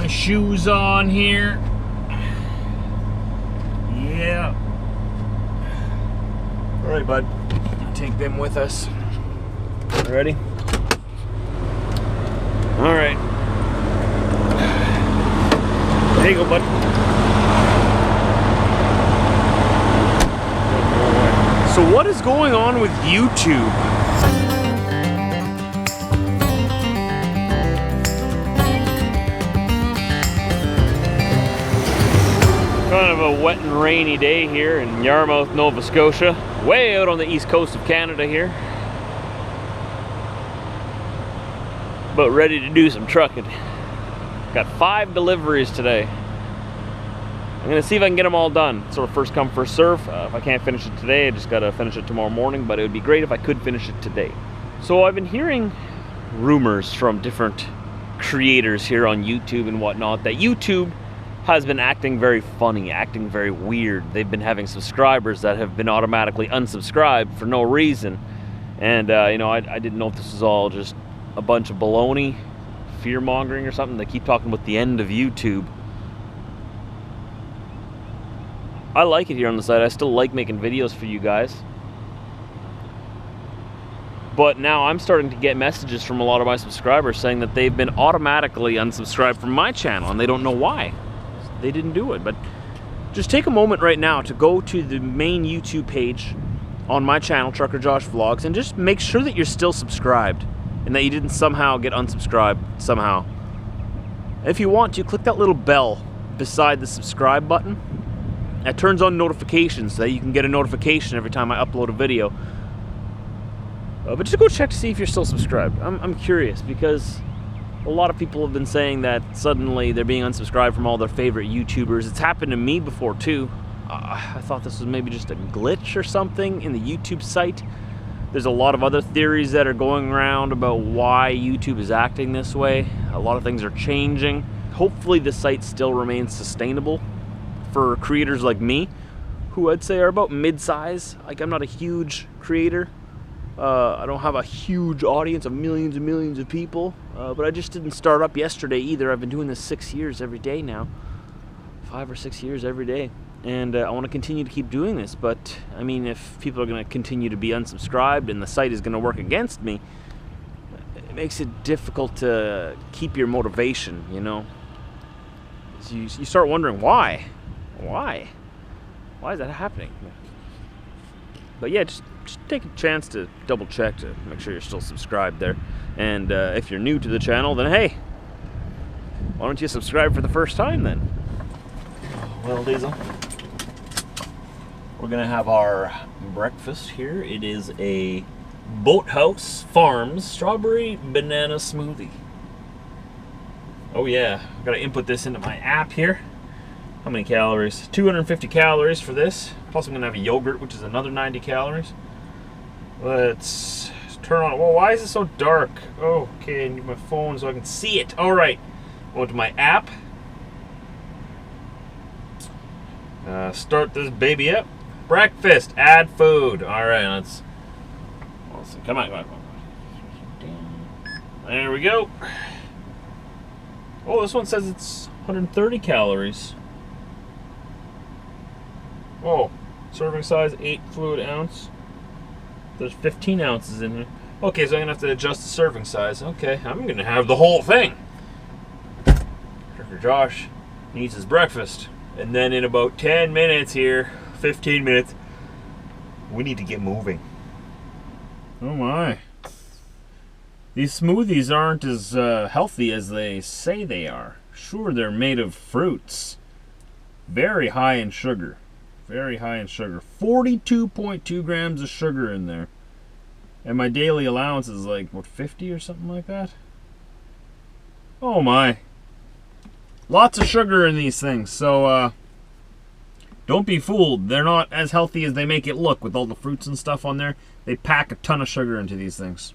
my shoes on here. Yeah. All right, bud. Take them with us. Ready? All right. There you go, bud. So what is going on with YouTube? Kind of a wet and rainy day here in Yarmouth, Nova Scotia. Way out on the east coast of Canada here. But ready to do some trucking. Got 5 deliveries today. I'm gonna see if I can get them all done. Sort of first come, first serve. If I can't finish it today, I just gotta finish it tomorrow morning, but it would be great if I could finish it today. So I've been hearing rumors from different creators here on YouTube and whatnot that YouTube has been acting very funny, acting very weird. They've been having subscribers that have been automatically unsubscribed for no reason. And you know, I didn't know if this was all just a bunch of baloney, fear-mongering or something. They keep talking about the end of YouTube. I like it here on the site. I still like making videos for you guys. But now I'm starting to get messages from a lot of my subscribers saying that they've been automatically unsubscribed from my channel and they don't know why. They didn't do it. But just take a moment right now to go to the main YouTube page on my channel, Trucker Josh Vlogs, and just make sure that you're still subscribed and that you didn't somehow get unsubscribed somehow. If you want to, click that little bell beside the subscribe button. That turns on notifications so that you can get a notification every time I upload a video. But just go check to see if you're still subscribed. I'm curious because a lot of people have been saying that suddenly they're being unsubscribed from all their favorite YouTubers. It's happened to me before too. I thought this was maybe just a glitch or something in the YouTube site. There's a lot of other theories that are going around about why YouTube is acting this way. A lot of things are changing. Hopefully the site still remains sustainable for creators like me, who I'd say are about mid-size. Like, I'm not a huge creator. I don't have a huge audience of millions and millions of people, but I just didn't start up yesterday either. I've been doing this 6 years every day now. 5 or 6 years every day. And I want to continue to keep doing this, but I mean, if people are going to continue to be unsubscribed and the site is going to work against me, it makes it difficult to keep your motivation, you know? So you start wondering why? Why is that happening? But yeah, just take a chance to double check to make sure you're still subscribed there. And if you're new to the channel, then hey, why don't you subscribe for the first time then? Well, Diesel, we're gonna have our breakfast here. It is a Boathouse Farms strawberry banana smoothie. Oh yeah, I've gotta input this into my app here. How many calories? 250 calories for this. Plus I'm gonna have a yogurt, which is another 90 calories. Let's turn on, well, why is it so dark? Oh, okay, I need my phone so I can see it. All right, go to my app. Start this baby up. Breakfast, add food. All right, let's come on. There we go. Oh, this one says it's 130 calories. Oh, serving size 8 fluid ounce. There's 15 ounces in here. Okay, so I'm gonna have to adjust the serving size. Okay, I'm gonna have the whole thing. Trucker Josh needs his breakfast. And then in about 10 minutes here, 15 minutes, we need to get moving. Oh my. These smoothies aren't as healthy as they say they are. Sure, they're made of fruits. Very high in sugar. Very high in sugar. 42.2 grams of sugar in there. And my daily allowance is like, what, 50 or something like that? Oh my. Lots of sugar in these things, so don't be fooled. They're not as healthy as they make it look with all the fruits and stuff on there. They pack a ton of sugar into these things.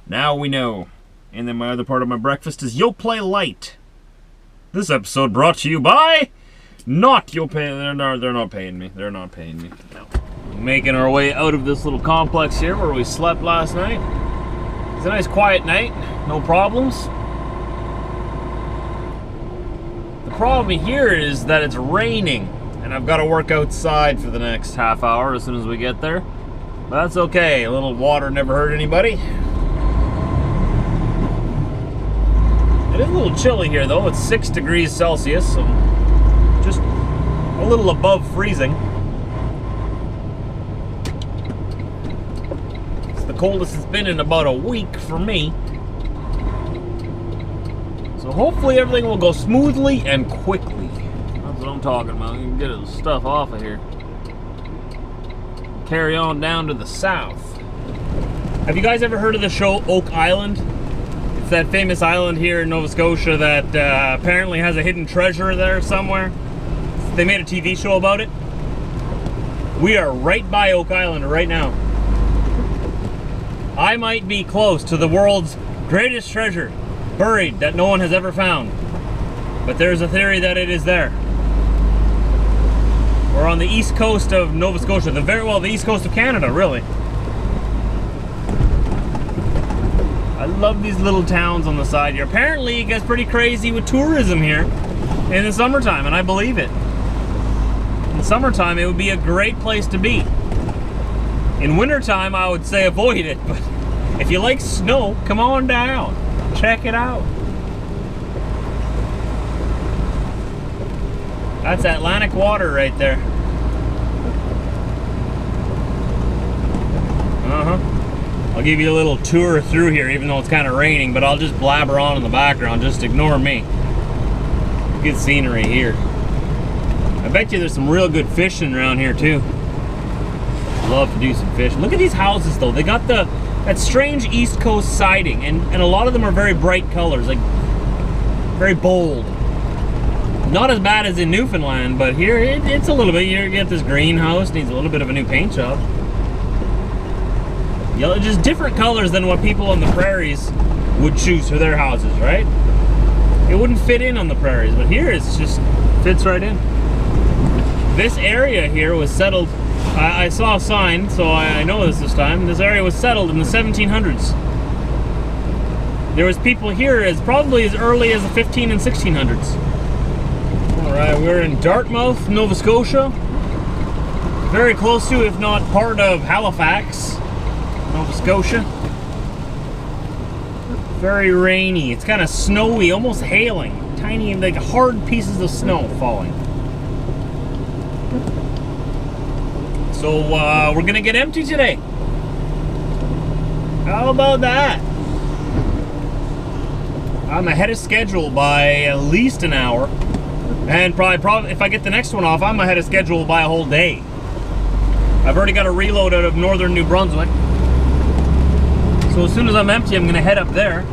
Now we know. And then my other part of my breakfast is Yo Play Light. This episode brought to you by not Yo Pay. They're not paying me. They're not paying me. No. Making our way out of this little complex here where we slept last night. It's a nice quiet night. No problems. problem here is that it's raining, and I've got to work outside for the next half hour as soon as we get there. But that's okay, a little water never hurt anybody. It is a little chilly here though, it's 6 degrees Celsius, so just a little above freezing. It's the coldest it's been in about a week for me. So hopefully everything will go smoothly and quickly. That's what I'm talking about. You can get the stuff off of here. Carry on down to the south. Have you guys ever heard of the show Oak Island? It's that famous island here in Nova Scotia that apparently has a hidden treasure there somewhere. They made a TV show about it. We are right by Oak Island right now. I might be close to the world's greatest treasure, buried, that no one has ever found. But there's a theory that it is there. We're on the east coast of Nova Scotia, the east coast of Canada, really. I love these little towns on the side here. Apparently it gets pretty crazy with tourism here in the summertime, and I believe it. In summertime, it would be a great place to be. In wintertime, I would say avoid it, but if you like snow, come on down. Check it out. That's Atlantic water right there. I'll give you a little tour through here, even though it's kind of raining, but I'll just blabber on in the background. Just ignore me. Good scenery here. I bet you there's some real good fishing around here too. Love to do some fishing. Look at these houses though. They got that strange East Coast siding, and a lot of them are very bright colors, like very bold. Not as bad as in Newfoundland, but here it's a little bit. You get this greenhouse, needs a little bit of a new paint job. Yellow, just different colors than what people on the prairies would choose for their houses, right? It wouldn't fit in on the prairies, but here it's just fits right in. This area here was settled. I saw a sign, so I know this time. This area was settled in the 1700s. There was people here probably as early as the 15 and 1600s. All right, we're in Dartmouth, Nova Scotia. Very close to, if not part of, Halifax, Nova Scotia. Very rainy. It's kind of snowy, almost hailing. Tiny, like hard pieces of snow falling. So we're gonna get empty today. How about that? I'm ahead of schedule by at least an hour, and probably if I get the next one off, I'm ahead of schedule by a whole day. I've already got a reload out of northern New Brunswick, so as soon as I'm empty, I'm gonna head up there.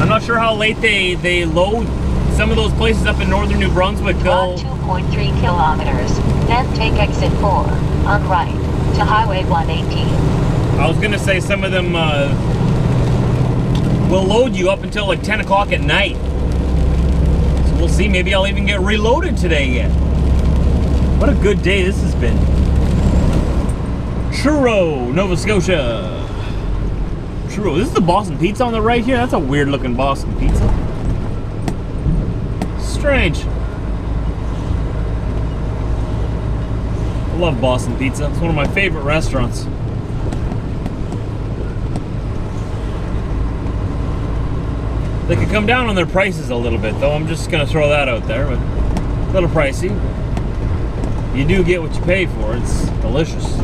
I'm not sure how late they load. Some of those places up in northern New Brunswick, they'll... 2.3 kilometers, then take exit 4, on right, to Highway 118. I was gonna say some of them will load you up until like 10 o'clock at night. So we'll see, maybe I'll even get reloaded today yet. What a good day this has been. Truro, Nova Scotia. Truro, this is the Boston Pizza on the right here? That's a weird looking Boston Pizza. Strange. I love Boston Pizza. It's one of my favorite restaurants. They could come down on their prices a little bit, though. I'm just gonna throw that out there, but a little pricey. You do get what you pay for. It's delicious.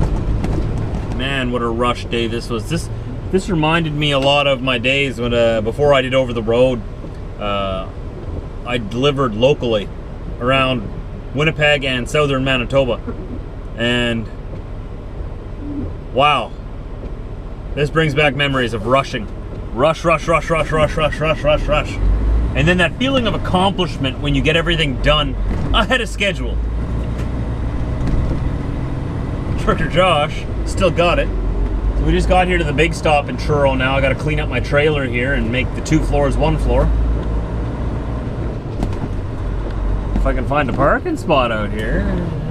Man, what a rush day this was. This reminded me a lot of my days when before I did over the road. I delivered locally around Winnipeg and southern Manitoba, and wow, this brings back memories of rushing. Rush, rush, rush, rush, rush, rush, rush, rush, rush. And then that feeling of accomplishment when you get everything done ahead of schedule. Trucker Josh still got it. So we just got here to the big stop in Truro now. I gotta clean up my trailer here and make the 2 floors 1 floor. If I can find a parking spot out here.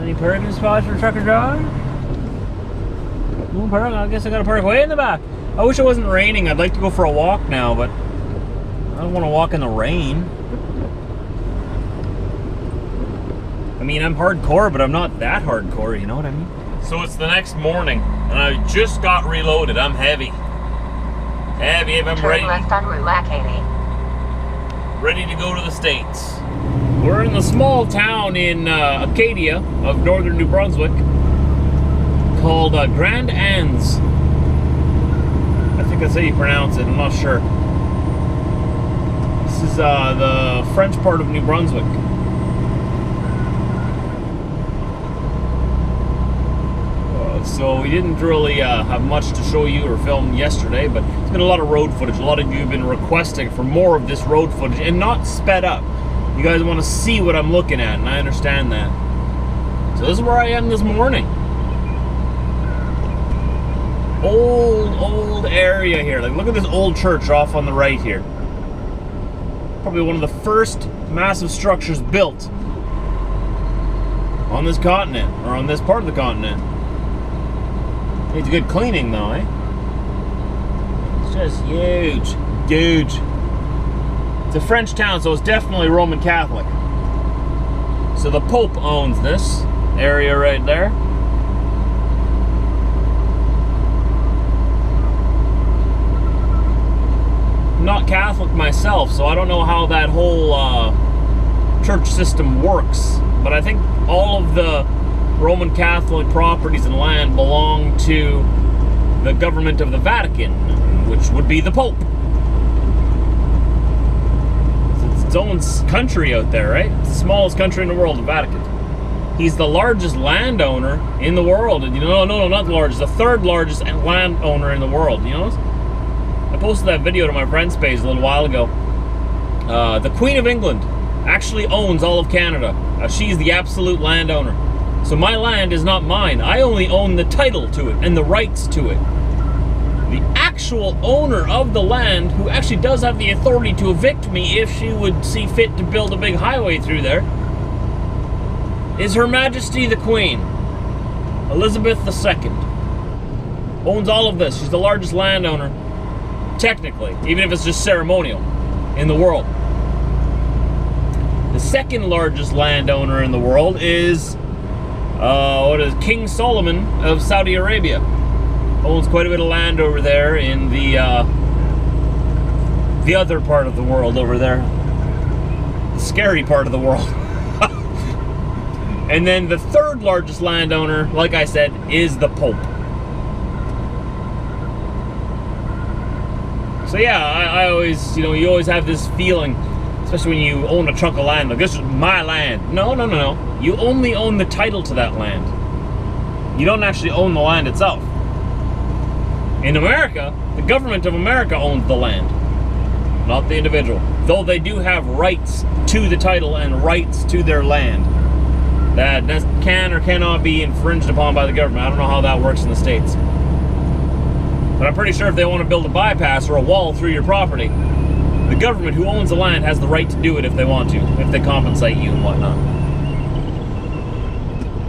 Any parking spots for Trucker Josh? No parking. I guess I gotta park way in the back. I wish it wasn't raining. I'd like to go for a walk now, but don't want to walk in the rain. I mean, I'm hardcore, but I'm not that hardcore, you know what I mean? So it's the next morning, and I just got reloaded. I'm heavy. Heavy, I'm ready. Turn left on Route 80. Ready to go to the States. We're in the small town in Acadia of northern New Brunswick called Grand Anse. I think that's how you pronounce it, I'm not sure. This is the French part of New Brunswick. So we didn't really have much to show you or film yesterday, but there's been a lot of road footage. A lot of you have been requesting for more of this road footage, and not sped up. You guys want to see what I'm looking at, and I understand that. So this is where I am this morning. Old area here. Like, look at this old church off on the right here. Probably one of the first massive structures built on this continent, or on this part of the continent. Needs a good cleaning though, eh? It's just huge. Huge. It's a French town, so it's definitely Roman Catholic. So the Pope owns this area right there. I'm not Catholic myself, so I don't know how that whole church system works. But I think all of the Roman Catholic properties and land belong to the government of the Vatican, which would be the Pope. It's its own country out there, right? It's the smallest country in the world, the Vatican. He's the largest landowner in the world. And no, not the largest, the third largest landowner in the world. You know, I posted that video to my friend's page a little while ago. The Queen of England actually owns all of Canada. She's the absolute landowner. So my land is not mine. I only own the title to it and the rights to it. The actual owner of the land, who actually does have the authority to evict me if she would see fit to build a big highway through there, is Her Majesty the Queen, Elizabeth II. Owns all of this. She's the largest landowner, technically, even if it's just ceremonial, in the world. The second largest landowner in the world is King Solomon of Saudi Arabia. Owns quite a bit of land over there in the other part of the world over there. The scary part of the world. And then the third largest landowner, like I said, is the Pope. So yeah, I always, you always have this feeling, especially when you own a chunk of land, like, this is my land. No. You only own the title to that land. You don't actually own the land itself. In America, the government of America owns the land, not the individual. Though they do have rights to the title and rights to their land that can or cannot be infringed upon by the government. I don't know how that works in the States. But I'm pretty sure if they want to build a bypass or a wall through your property, the government who owns the land has the right to do it if they want to, if they compensate you and whatnot.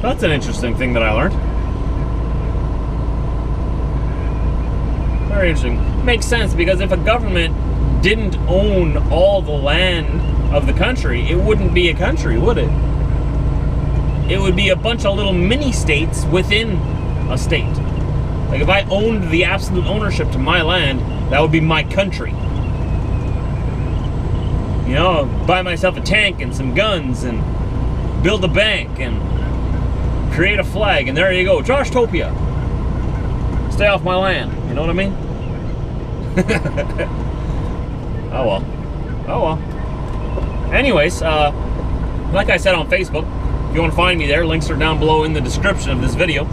That's an interesting thing that I learned. Very interesting. Makes sense, because if a government didn't own all the land of the country, it wouldn't be a country, would it? It would be a bunch of little mini states within a state. Like, if I owned the absolute ownership to my land, that would be my country. You know, buy myself a tank and some guns and build a bank and create a flag, and there you go, Trashtopia. Stay off my land, you know what I mean? Oh well. Anyways, like I said on Facebook, if you want to find me there, links are down below in the description of this video.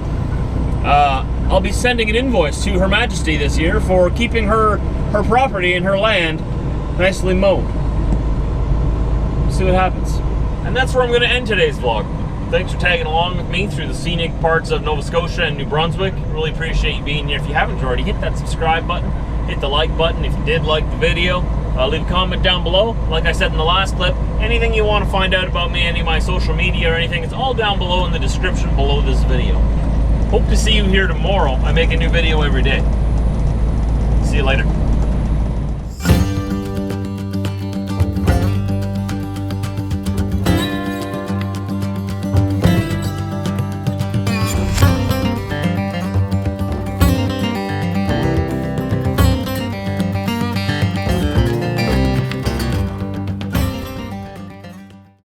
I'll be sending an invoice to Her Majesty this year for keeping her property and her land nicely mowed. See what happens. And that's where I'm going to end today's vlog. Thanks for tagging along with me through the scenic parts of Nova Scotia and New Brunswick. Really appreciate you being here. If you haven't already, hit that subscribe button, hit the like button if you did like the video. Leave a comment down below. Like I said in the last clip, anything you want to find out about me, any of my social media or anything, it's all down below in the description below this video. Hope to see you here tomorrow. I make a new video every day. See you later.